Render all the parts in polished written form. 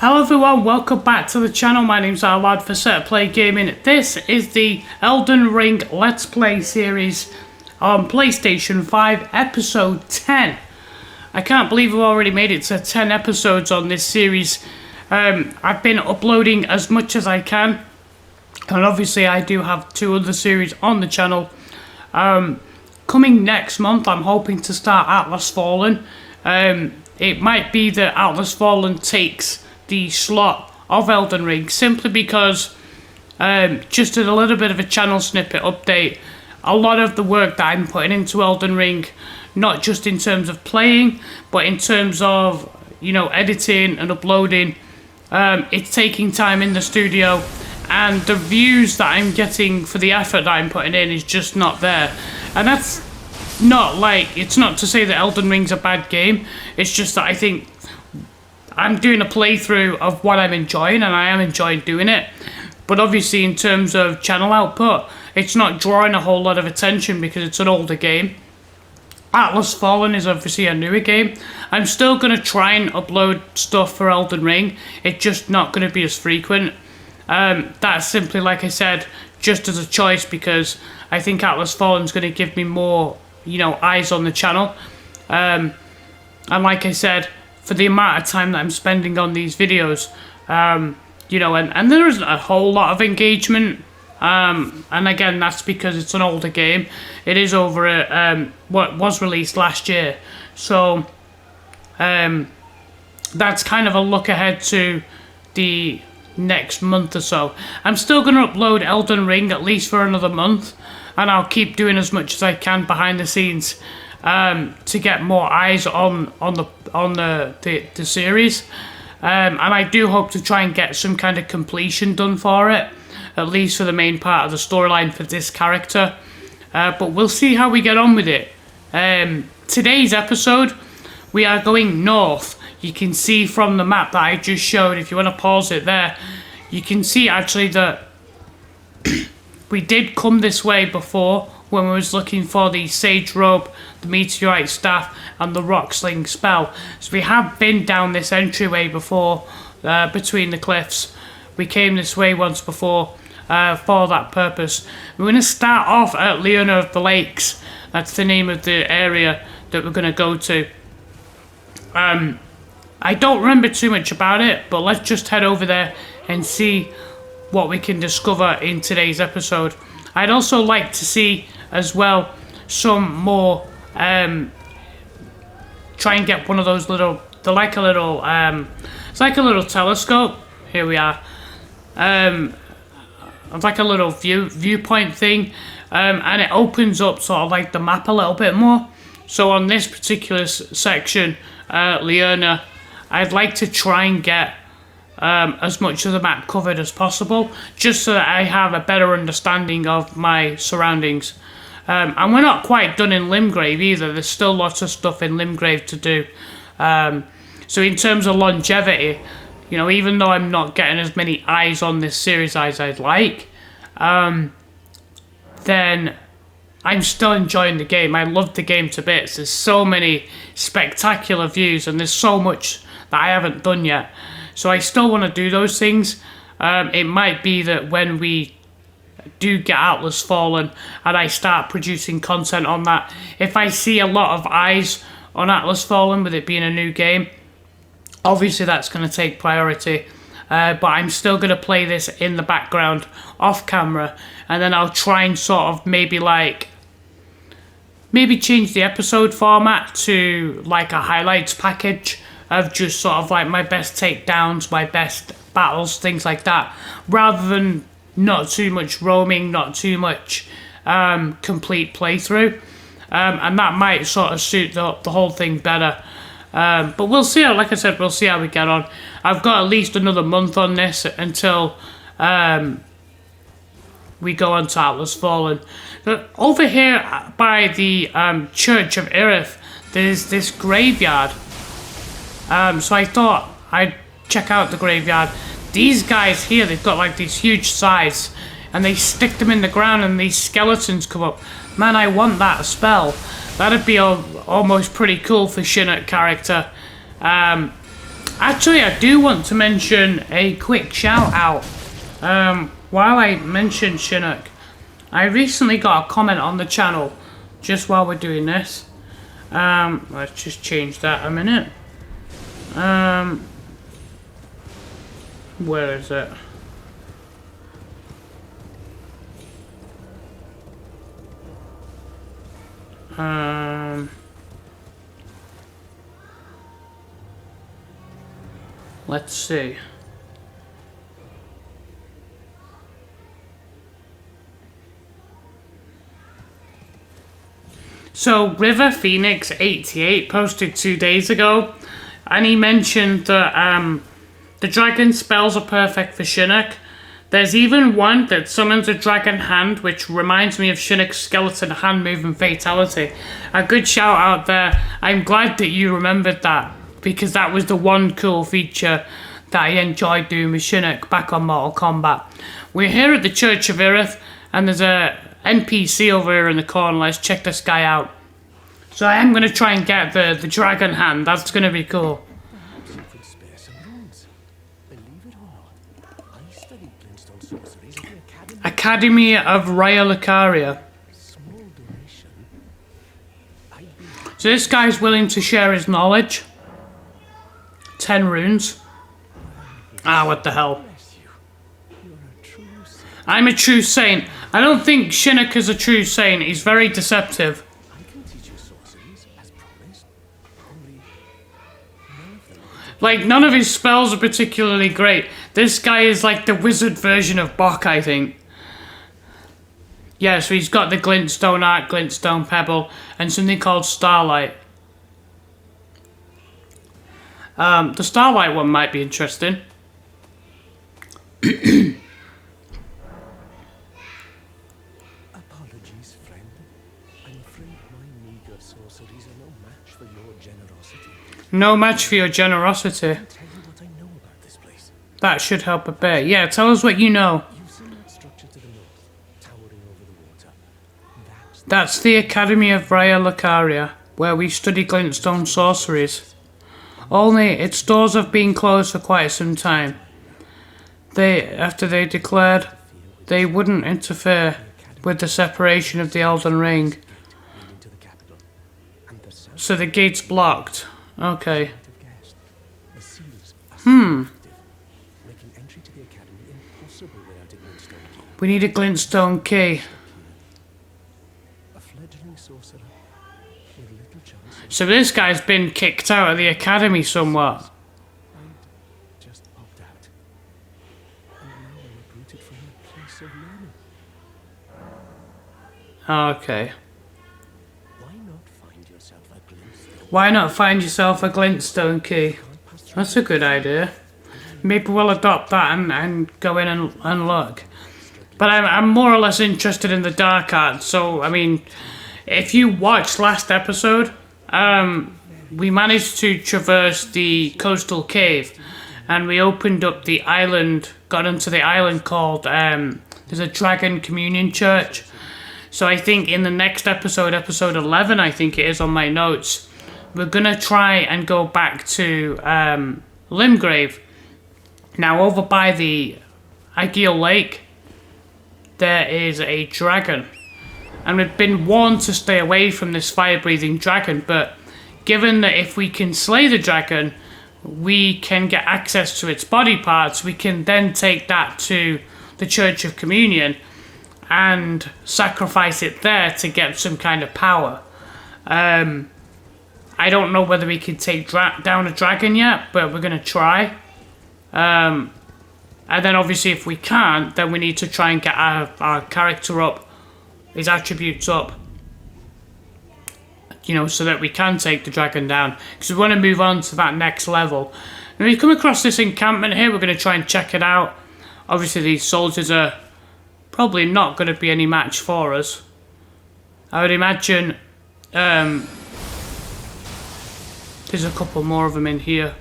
Hello everyone, welcome back to the channel. My name's Lord for Set Play Gaming. This is the Elden Ring Let's Play series on PlayStation 5, episode 10. I can't believe we've already made it to 10 episodes on this series. I've been uploading as much as I can, and obviously I do have two other series on the channel. Coming next month, I'm hoping to start Atlas Fallen. It might be that Atlas Fallen takes the slot of Elden Ring simply because, just a little bit of a channel snippet update, a lot of the work that I'm putting into Elden Ring, not just in terms of playing, but in terms of, you know, editing and uploading, it's taking time in the studio, and the views that I'm getting for the effort that I'm putting in is just not there. And that's not like, it's not to say that Elden Ring's a bad game, it's just that I think I'm doing a playthrough of what I'm enjoying, and I am enjoying doing it. But obviously in terms of channel output, it's not drawing a whole lot of attention because it's an older game. Atlas Fallen is obviously a newer game. I'm still going to try and upload stuff for Elden Ring. It's just not going to be as frequent. That's simply, like I said, just as a choice because I think Atlas Fallen is going to give me more, you know, eyes on the channel. And like I said, for the amount of time that I'm spending on these videos, you know, and there isn't a whole lot of engagement, and again, that's because it's an older game. It is over what was released last year, so that's kind of a look ahead to the next month or so. I'm still going to upload Elden Ring at least for another month, and I'll keep doing as much as I can behind the scenes to get more eyes on the series, and I do hope to try and get some kind of completion done for it, at least for the main part of the storyline for this character. But we'll see how we get on with it. Today's episode, we are going north. You can see from the map that I just showed, if you want to pause it there, you can see actually that we did come this way before when we was looking for the Sage Robe, the Meteorite Staff, and the Rock Sling spell. So we have been down this entryway before, between the cliffs. We came this way once before for that purpose. We're going to start off at Liurnia of the Lakes. That's the name of the area that we're going to go to. I don't remember too much about it, but let's just head over there and see what we can discover in today's episode. I'd also like to see as well some more, try and get one of those little, they're like a little, it's like a little telescope. Here we are. It's like a little viewpoint thing, and it opens up sort of like the map a little bit more. So on this particular section, Liurnia, I'd like to try and get as much of the map covered as possible, just so that I have a better understanding of my surroundings. And we're not quite done in Limgrave either. There's still lots of stuff in Limgrave to do. So in terms of longevity, you know, even though I'm not getting as many eyes on this series as I'd like, then I'm still enjoying the game. I love the game to bits. There's so many spectacular views, and there's so much that I haven't done yet. So I still want to do those things. It might be that when we do get Atlas Fallen and I start producing content on that, if I see a lot of eyes on Atlas Fallen with it being a new game, obviously that's going to take priority. But I'm still going to play this in the background off camera, and then I'll try and sort of maybe change the episode format to like a highlights package of just sort of like my best takedowns, my best battles, things like that, rather than not too much roaming, not too much complete playthrough, and that might sort of suit the whole thing better. But we'll see how, like I said, we'll see how we get on. I've got at least another month on this until we go on to Atlas Fallen. But over here by the Church of Irith, there's this graveyard. So I thought I'd check out the graveyard. These guys here, they've got like these huge scythes, and they stick them in the ground and these skeletons come up. Man, I want that spell. That'd be almost pretty cool for Shinnok character. Actually, I do want to mention a quick shout out. While I mentioned Shinnok, I recently got a comment on the channel just while we're doing this. Let's just change that a minute. Where is it? Let's see. So River Phoenix 88 posted 2 days ago, and he mentioned that the dragon spells are perfect for Shinnok. There's even one that summons a dragon hand, which reminds me of Shinnok's skeleton hand moving fatality. A good shout out there. I'm glad that you remembered that, because that was the one cool feature that I enjoyed doing with Shinnok back on Mortal Kombat. We're here at the Church of Irith, and there's a NPC over here in the corner. Let's check this guy out. So I am going to try and get the dragon hand. That's going to be cool. Academy of Raya Lucaria. So this guy's willing to share his knowledge. 10 runes. Ah, what the hell. I'm a true saint. I don't think Shinnok is a true saint. He's very deceptive. Like, none of his spells are particularly great. This guy is like the wizard version of Bok, I think. Yeah, so he's got the glintstone art, glintstone pebble, and something called starlight. The starlight one might be interesting. Apologies, friend. I'm afraid my meager sorceries are no match for your generosity. No match for your generosity. I'll tell you what I know about this place. That should help a bit. Yeah, tell us what you know. You've seen that structure to the north, towering over the water. That's the Academy of Raya Lucaria, where we study glintstone sorceries. Only its doors have been closed for quite some time. After they declared they wouldn't interfere with the separation of the Elden Ring. So the gate's blocked. Okay. We need a glintstone key. So this guy's been kicked out of the academy somewhat. Okay. Why not find yourself a glintstone key? That's a good idea. Maybe we'll adopt that and go in and look. But I'm more or less interested in the dark arts. So, I mean, if you watched last episode, we managed to traverse the coastal cave. And we opened up the island, got onto the island called, there's a Dragon Communion Church. So I think in the next episode, episode 11, I think it is on my notes, we're going to try and go back to Limgrave. Now, over by the Aegil Lake, there is a dragon. And we've been warned to stay away from this fire-breathing dragon, but given that if we can slay the dragon, we can get access to its body parts, we can then take that to the Church of Communion and sacrifice it there to get some kind of power. I don't know whether we can take down a dragon yet, but we're going to try. And then obviously if we can't, then we need to try and get our character up, his attributes up. You know, so that we can take the dragon down. Because we want to move on to that next level. When we come across this encampment here, we're going to try and check it out. Obviously these soldiers are probably not going to be any match for us. I would imagine there's a couple more of them in here.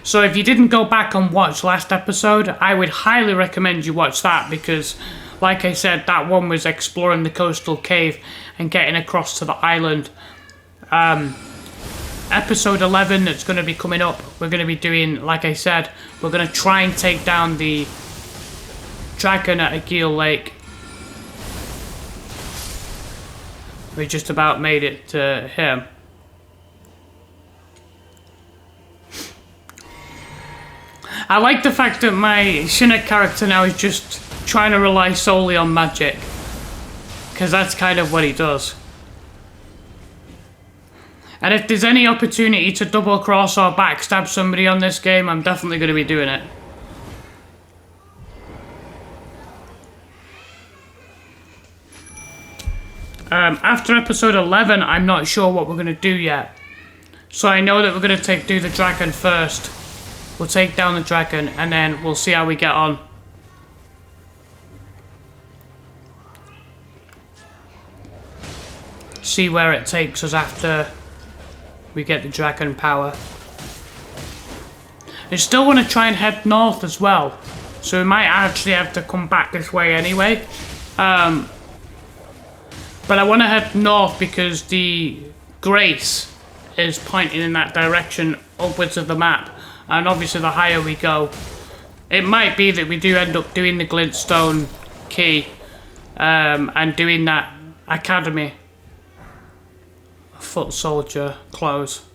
So if you didn't go back and watch last episode, I would highly recommend you watch that, because like I said, that one was exploring the coastal cave and getting across to the island. episode 11 that's going to be coming up, we're going to be doing, like I said, we're going to try and take down the dragon at Agil Lake. We just about made it to him. I like the fact that my Shinnok character now is just trying to rely solely on magic, because that's kind of what he does. And if there's any opportunity to double cross or backstab somebody on this game, I'm definitely going to be doing it. After episode 11, I'm not sure what we're going to do yet. So I know that we're going to do the dragon first. We'll take down the dragon and then we'll see how we get on. See where it takes us after we get the dragon power. I still want to try and head north as well. So we might actually have to come back this way anyway. But I want to head north because the Grace is pointing in that direction upwards of the map. And obviously the higher we go, it might be that we do end up doing the glintstone key and doing that academy. Foot soldier clothes.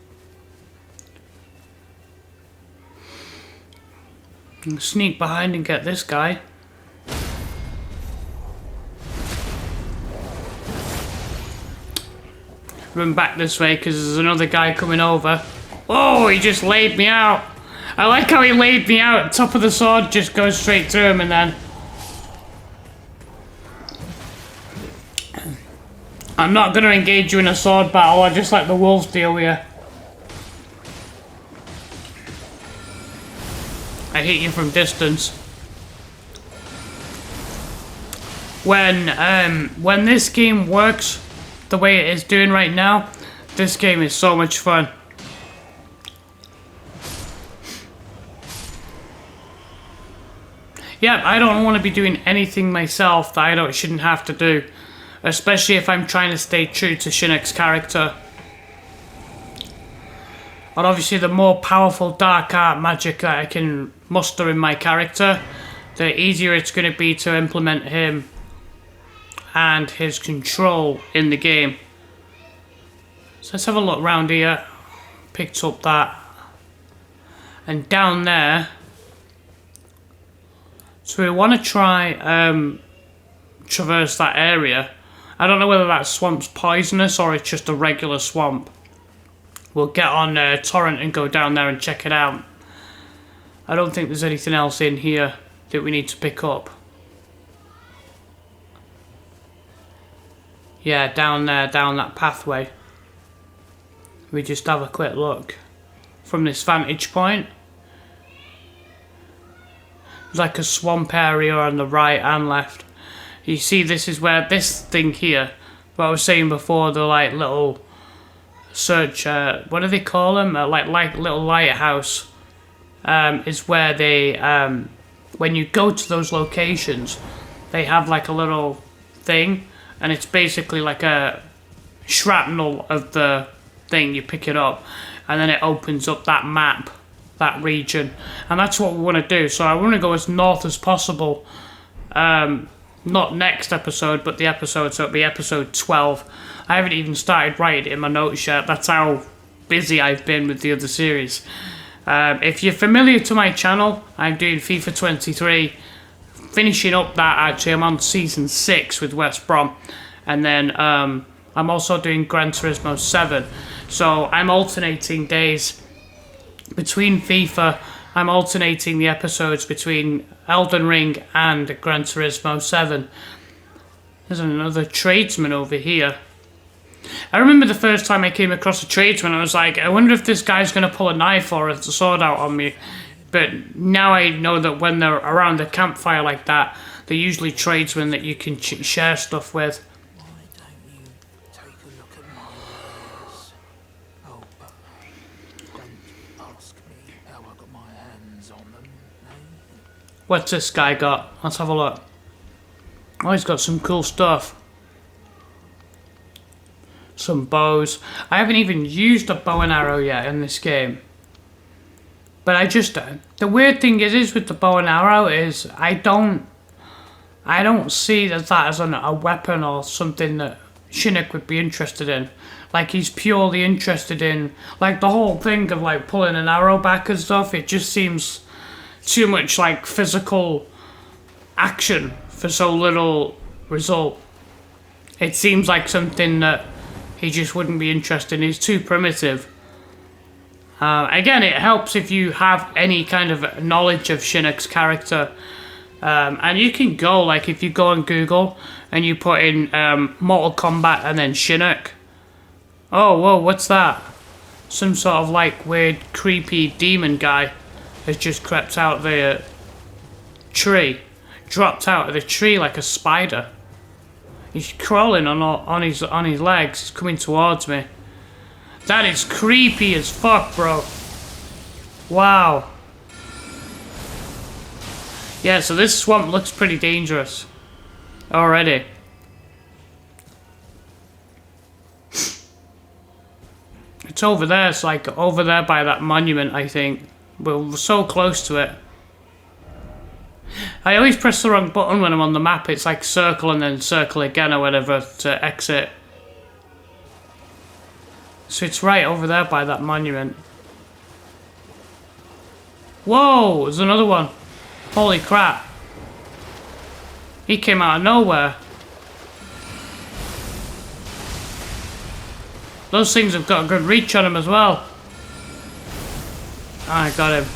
Sneak behind and get this guy. Run back this way because there's another guy coming over. Oh, he just laid me out. I like how he laid me out. Top of the sword just goes straight through him and then... I'm not going to engage you in a sword battle. I just let the wolves deal with you. I hit you from distance. When this game works the way it is doing right now, this game is so much fun. Yeah, I don't want to be doing anything myself that I shouldn't have to do. Especially if I'm trying to stay true to Shinnok's character. And obviously the more powerful dark art magic that I can muster in my character, the easier it's going to be to implement him and his control in the game. So let's have a look around here. Picked up that. And down there. So we want to try traverse that area. I don't know whether that swamp's poisonous or it's just a regular swamp. We'll get on Torrent and go down there and check it out. I don't think there's anything else in here that we need to pick up. Yeah, down there, down that pathway. We just have a quick look from this vantage point. There's like a swamp area on the right and left. You see, this is where this thing here, what I was saying before, the like little search, what do they call them? Like little lighthouse, is where they, when you go to those locations, they have like a little thing, and it's basically like a shrapnel of the thing. You pick it up, and then it opens up that map, that region, and that's what we want to do. So I want to go as north as possible. Not next episode, but the episode, so it'll be episode 12. I haven't even started writing it in my notes yet. That's how busy I've been with the other series. If you're familiar to my channel, I'm doing FIFA 23. Finishing up that, actually, I'm on Season 6 with West Brom. And then I'm also doing Gran Turismo 7. So I'm alternating days between FIFA. I'm alternating the episodes between Elden Ring and Gran Turismo 7. There's another tradesman over here. I remember the first time I came across a tradesman, I was like, I wonder if this guy's going to pull a knife or a sword out on me. But now I know that when they're around a campfire like that, they're usually tradesmen that you can share stuff with. Why don't you take a look at my wares? Oh, but don't ask me how I got my hands on them, eh? What's this guy got? Let's have a look. Oh, he's got some cool stuff. some bows. I haven't even used a bow and arrow yet in this game. But I just, the weird thing is with the bow and arrow is I don't see that as a weapon or something that Shinnok would be interested in. Like, he's purely interested in, like, the whole thing of, like, pulling an arrow back and stuff. It just seems too much, like, physical action for so little result. It seems like something that he just wouldn't be interested in. He's too primitive. Again, it helps if you have any kind of knowledge of Shinnok's character. And you can go, like, if you go on Google and you put in Mortal Kombat and then Shinnok. Oh, whoa, what's that? Some sort of, like, weird, creepy demon guy has just crept out the tree. Dropped out of the tree like a spider. He's crawling on his legs. He's coming towards me. That is creepy as fuck, bro. Wow. Yeah, so this swamp looks pretty dangerous already. It's over there. It's like over there by that monument, I think. We're so close to it. I always press the wrong button when I'm on the map. It's like circle and then circle again or whatever to exit. So it's right over there by that monument. Whoa, there's another one. Holy crap. He came out of nowhere. Those things have got a good reach on him as well. I got him.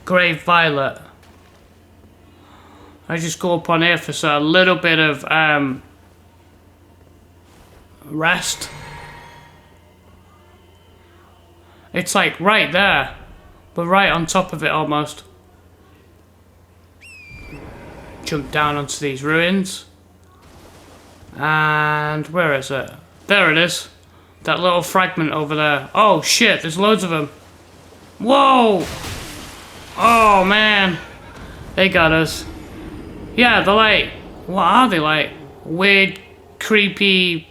Grave Violet. I just go up on here for a little bit of rest. It's like right there. But right on top of it almost. Jump down onto these ruins. And where is it? There it is. That little fragment over there. Oh shit, there's loads of them. Whoa! Oh man. They got us. Yeah, they're like, what are they like? Weird, creepy,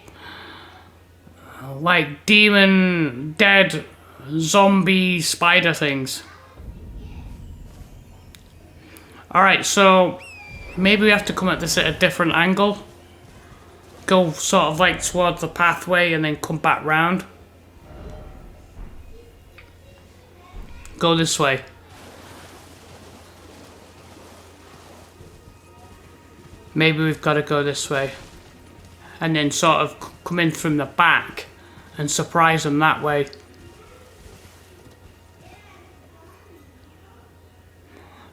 like demon, dead, zombie spider things. Alright, so maybe we have to come at this at a different angle. Go sort of like towards the pathway and then come back round. Go this way. Maybe we've got to go this way. And then sort of come in from the back and surprise them that way.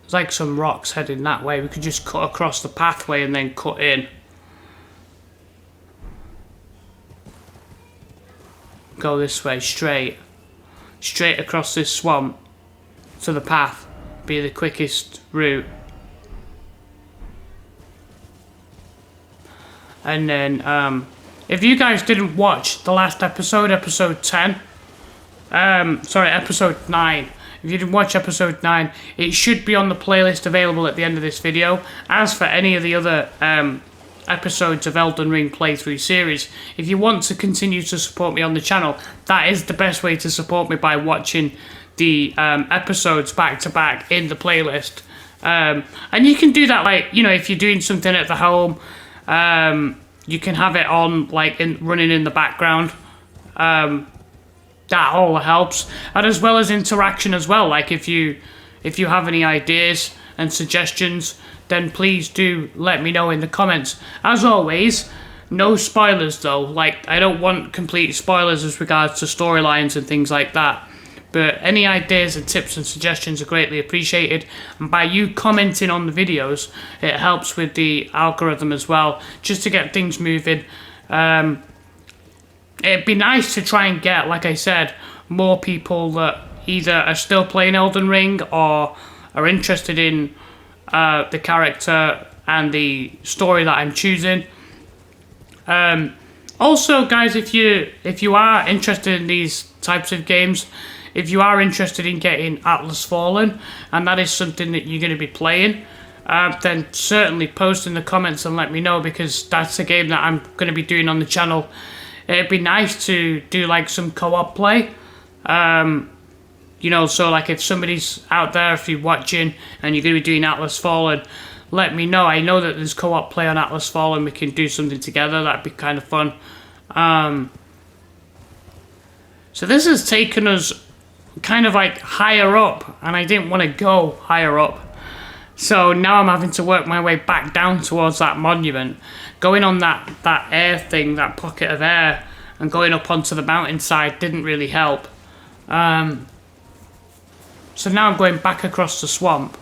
There's like some rocks heading that way. We could just cut across the pathway and then cut in. Go this way, straight. Straight across this swamp to the path. Be the quickest route. And then, if you guys didn't watch the last episode, episode 10, sorry, episode 9. If you didn't watch episode 9, it should be on the playlist available at the end of this video. As for any of the other episodes of Elden Ring playthrough series, if you want to continue to support me on the channel, that is the best way to support me, by watching the episodes back to back in the playlist. And you can do that, like, you know, if you're doing something at the home, you can have it on, like, running in the background. That all helps, and as well as interaction as well. Like, if you have any ideas and suggestions, then please do let me know in the comments. As always, no spoilers though. Like, I don't want complete spoilers as regards to storylines and things like that. But any ideas and tips and suggestions are greatly appreciated. And by you commenting on the videos, it helps with the algorithm as well, just to get things moving. It'd be nice to try and get, like I said, more people that either are still playing Elden Ring or are interested in the character and the story that I'm choosing. Also, guys, if you are interested in these types of games, if you are interested in getting Atlas Fallen, and that is something that you're going to be playing, then certainly post in the comments and let me know, because that's a game that I'm going to be doing on the channel. It'd be nice to do like some co-op play. You know, so like if somebody's out there, if you're watching and you're going to be doing Atlas Fallen, let me know. I know that there's co-op play on Atlas Fallen. We can do something together. That'd be kind of fun. So this has taken us kind of like higher up, and I didn't want to go higher up. So now I'm having to work my way back down towards that monument. Going on that air thing, that pocket of air, and going up onto the mountainside didn't really help. So now I'm going back across the swamp.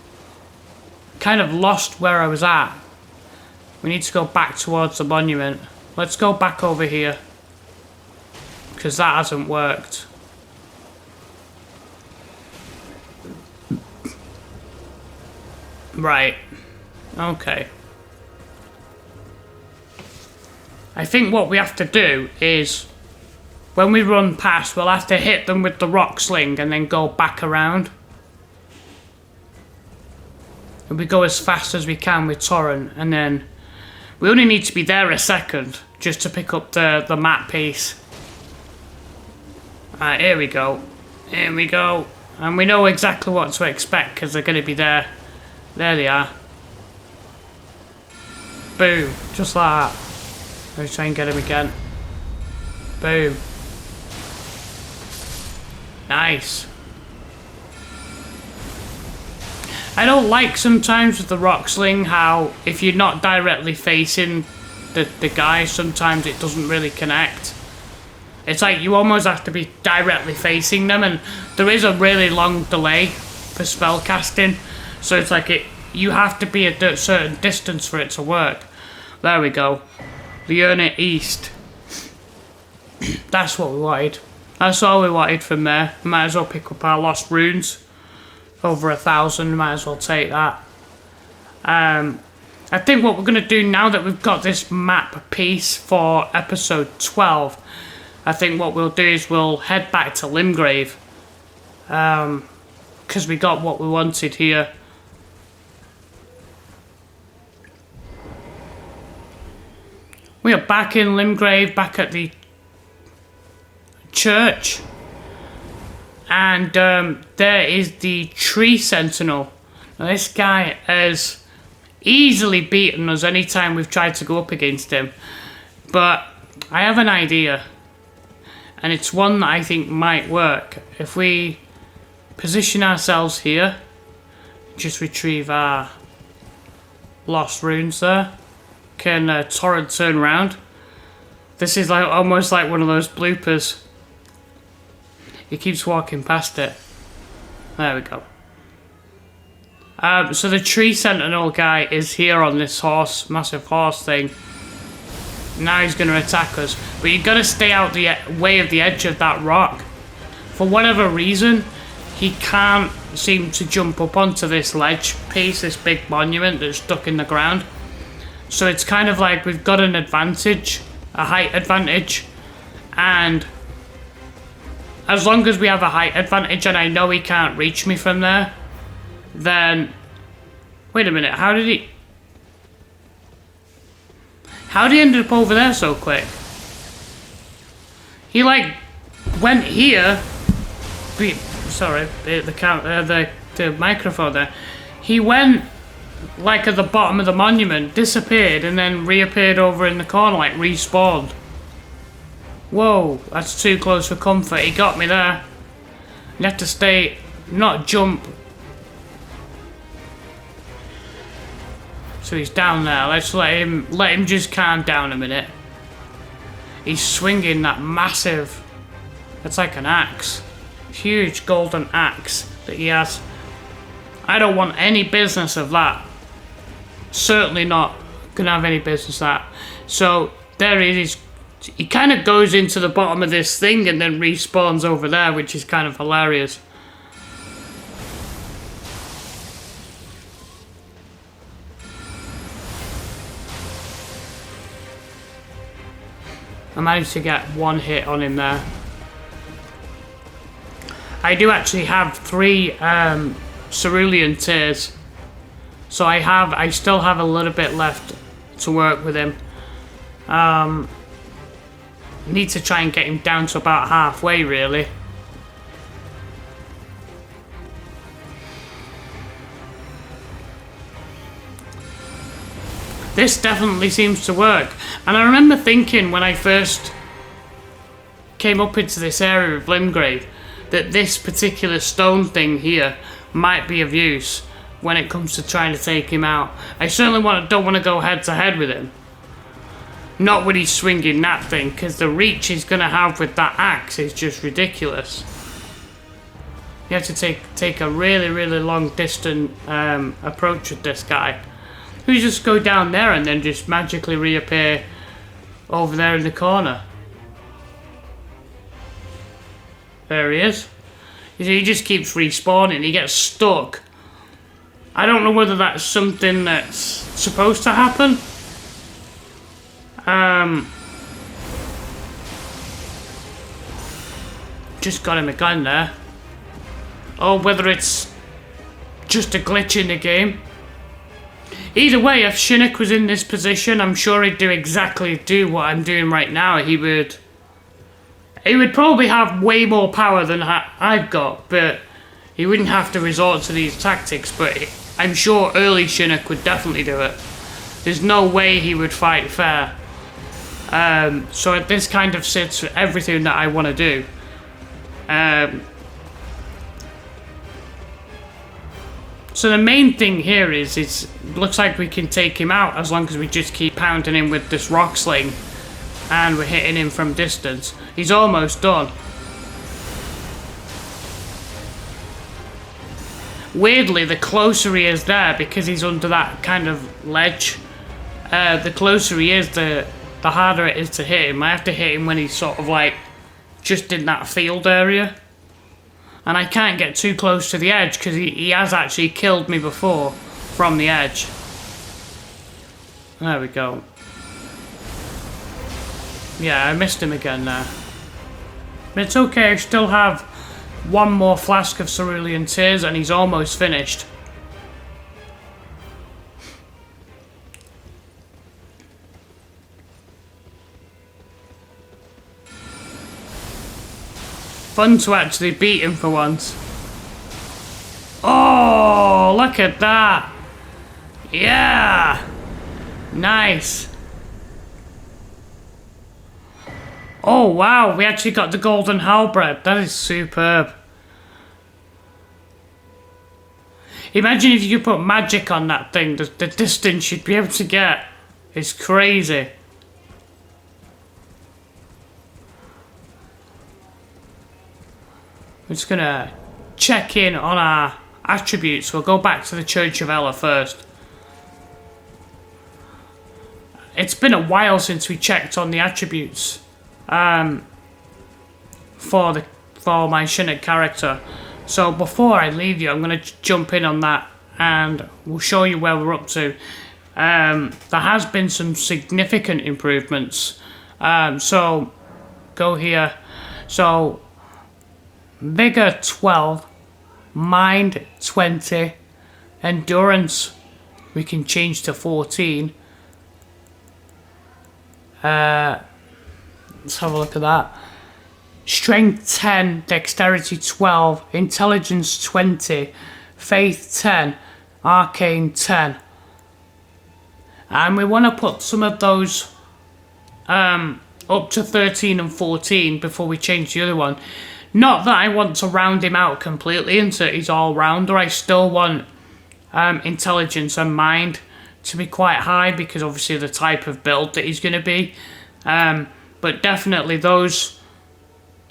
Kind of lost where I was at. We need to go back towards the monument. Let's go back over here, because that hasn't worked. Right. Okay. I think what we have to do is, when we run past, we'll have to hit them with the rock sling and then go back around. And we go as fast as we can with Torrent, and then we only need to be there a second just to pick up the map piece. Alright, here we go. Here we go. And we know exactly what to expect, because they're going to be there. There they are. Boom. Just like that. Let's try and get him again. Boom. Nice. I don't like sometimes with the rock sling how if you're not directly facing the guy, sometimes it doesn't really connect. It's like you almost have to be directly facing them, and there is a really long delay for spell casting. So it's like you have to be at a certain distance for it to work. There we go. Liurnia East. That's what we wanted. That's all we wanted from there. Might as well pick up our lost runes. Over 1,000, might as well take that. I think what we're going to do now that we've got this map piece for episode 12, I think what we'll do is we'll head back to Limgrave. Because we got what we wanted here. We are back in Limgrave, back at the church. And there is the tree sentinel. Now this guy has easily beaten us anytime we've tried to go up against him. But I have an idea. And it's one that I think might work. If we position ourselves here, just retrieve our lost runes there. Can Torrent turn around? This is like almost like one of those bloopers. He keeps walking past it. There we go. So the tree sentinel guy is here on this horse, massive horse thing. Now he's going to attack us. But you've got to stay out the way of the edge of that rock. For whatever reason, he can't seem to jump up onto this ledge piece, this big monument that's stuck in the ground. So it's kind of like we've got an advantage, a height advantage. And as long as we have a height advantage and I know he can't reach me from there, then... Wait a minute, how did he end up over there so quick? He like went here. Sorry, the microphone there. He went like at the bottom of the monument, disappeared, and then reappeared over in the corner, like respawned. Whoa, that's too close for comfort. He got me there. You have to stay, not jump. So he's down there. Let's let him just calm down a minute. He's swinging that massive, it's like an axe. Huge golden axe that he has. I don't want any business of that. Certainly not gonna have any business of that. So there it is. He kind of goes into the bottom of this thing and then respawns over there, which is kind of hilarious. I managed to get one hit on him there. I do actually have 3 cerulean tears. So I still have a little bit left to work with him. Need to try and get him down to about halfway, really. This definitely seems to work. And I remember thinking when I first came up into this area of Limgrave that this particular stone thing here might be of use when it comes to trying to take him out. I certainly don't want to go head to head with him. Not when he's swinging that thing, because the reach he's going to have with that axe is just ridiculous. You have to take a really, really long distant approach with this guy. You just go down there and then just magically reappear over there in the corner. There he is. You see, he just keeps respawning. He gets stuck. I don't know whether that's something that's supposed to happen. Just got him again there. Or whether it's just a glitch in the game. Either way, if Shinnok was in this position, I'm sure he'd do what I'm doing right now. He would probably have way more power than I've got, but he wouldn't have to resort to these tactics. But I'm sure early Shinnok would definitely do it. There's no way he would fight fair. So this kind of sits for everything that I want to do. So the main thing here is it looks like we can take him out as long as we just keep pounding him with this rock sling and we're hitting him from distance. He's almost done. Weirdly, the closer he is there, because he's under that kind of ledge, the closer he is, the harder it is to hit him. I have to hit him when he's sort of like just in that field area. And I can't get too close to the edge because he has actually killed me before from the edge. There we go. Yeah, I missed him again there. But it's okay, I still have one more flask of cerulean tears and he's almost finished. Fun to actually beat him for once. Oh, look at that. Yeah. Nice. Oh, wow. We actually got the golden halberd. That is superb. Imagine if you could put magic on that thing. The distance you'd be able to get is crazy. I'm just gonna check in on our attributes. We'll go back to the Church of Ella first. It's been a while since we checked on the attributes for my Shinnok character. So before I leave you, I'm gonna jump in on that and we'll show you where we're up to. There has been some significant improvements. So go here. So Vigor 12, Mind 20, Endurance we can change to 14. Let's have a look at that. Strength 10, Dexterity 12, Intelligence 20, Faith 10, Arcane 10. And we want to put some of those up to 13 and 14 before we change the other one. Not that I want to round him out completely into his all-rounder. I still want intelligence and mind to be quite high because obviously the type of build that he's going to be. But definitely those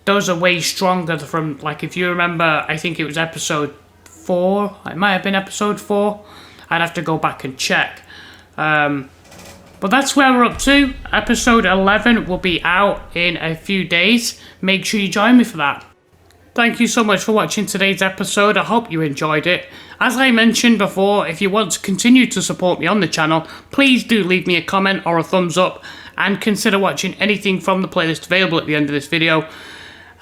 are way stronger from, like, if you remember, I think it was episode 4. It might have been episode 4. I'd have to go back and check. But that's where we're up to. Episode 11 will be out in a few days. Make sure you join me for that. Thank you so much for watching today's episode. I hope you enjoyed it. As I mentioned before, if you want to continue to support me on the channel, please do leave me a comment or a thumbs up and consider watching anything from the playlist available at the end of this video.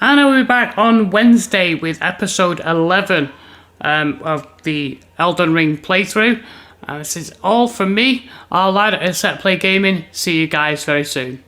And I will be back on Wednesday with episode 11 of the Elden Ring playthrough. And this is all from me, our lad at Set Play Gaming. See you guys very soon.